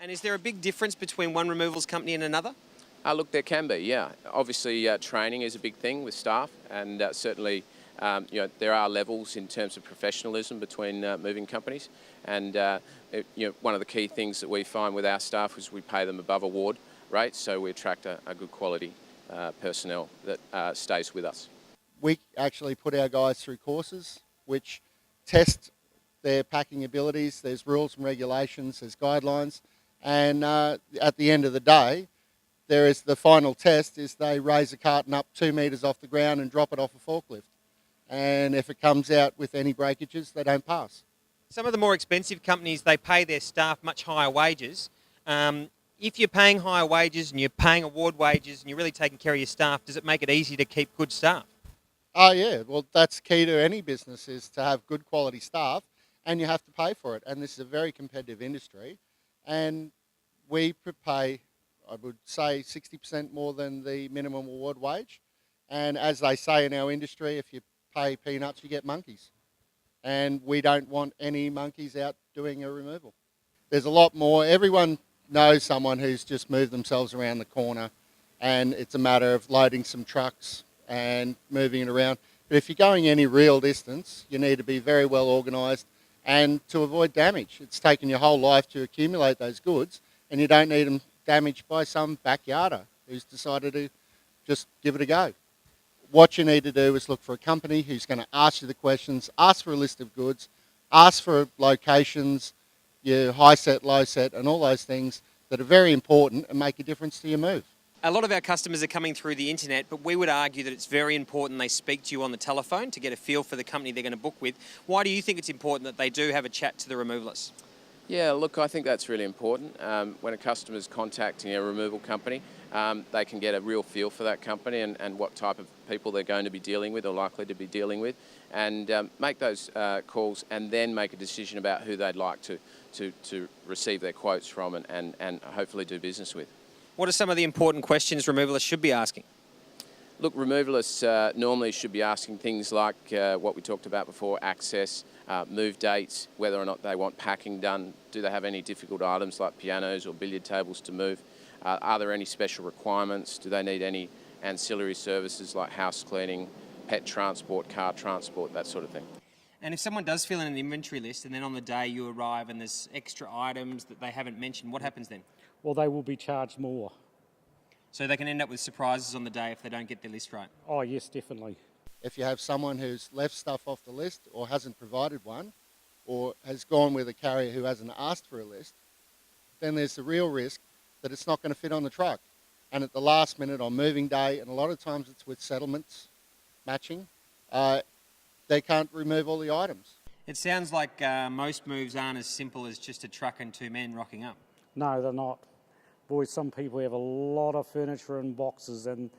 And is there a big difference between one removals company and another? Look, there can be, yeah. Obviously, training is a big thing with staff, and certainly, there are levels in terms of professionalism between moving companies. And one of the key things that we find with our staff is we pay them above award rates, so we attract a good quality personnel that stays with us. We actually put our guys through courses which test their packing abilities. There's rules and regulations, there's guidelines, and at the end of the day, there is the final test is they raise a carton up 2 metres off the ground and drop it off a forklift. And if it comes out with any breakages, they don't pass. Some of the more expensive companies, they pay their staff much higher wages. If you're paying higher wages and you're paying award wages and you're really taking care of your staff, does it make it easy to keep good staff? Oh yeah, well that's key to any business is to have good quality staff, and you have to pay for it. And this is a very competitive industry, and we pay, I would say, 60% more than the minimum award wage. And as they say in our industry, if you pay peanuts, you get monkeys. And we don't want any monkeys out doing a removal. There's a lot more. Everyone knows someone who's just moved themselves around the corner, and it's a matter of loading some trucks and moving it around. But if you're going any real distance, you need to be very well organised and to avoid damage. It's taken your whole life to accumulate those goods, and you don't need them damaged by some backyarder who's decided to just give it a go. What you need to do is look for a company who's going to ask you the questions, ask for a list of goods, ask for locations, your high set, low set, and all those things that are very important and make a difference to your move. A lot of our customers are coming through the internet, but we would argue that it's very important they speak to you on the telephone to get a feel for the company they're going to book with. Why do you think it's important that they do have a chat to the removalists? Yeah, look, I think that's really important. When a customer's contacting a removal company, they can get a real feel for that company and what type of people they're going to be dealing with or likely to be dealing with, and make those calls and then make a decision about who they'd like to receive their quotes from and hopefully do business with. What are some of the important questions removalists should be asking? Look, removalists normally should be asking things like what we talked about before, access, move dates, whether or not they want packing done, do they have any difficult items like pianos or billiard tables to move, are there any special requirements, do they need any ancillary services like house cleaning, pet transport, car transport, that sort of thing. And if someone does fill in an inventory list and then on the day you arrive and there's extra items that they haven't mentioned, what happens then? Well, they will be charged more. So they can end up with surprises on the day if they don't get their list right? Oh, yes, definitely. If you have someone who's left stuff off the list or hasn't provided one or has gone with a carrier who hasn't asked for a list, then there's the real risk that it's not going to fit on the truck. And at the last minute on moving day, and a lot of times it's with settlements matching, they can't remove all the items. It sounds like most moves aren't as simple as just a truck and two men rocking up. No, they're not. Boys, some people have a lot of furniture and boxes, and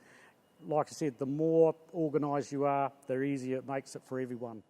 like I said, the more organised you are, the easier it makes it for everyone.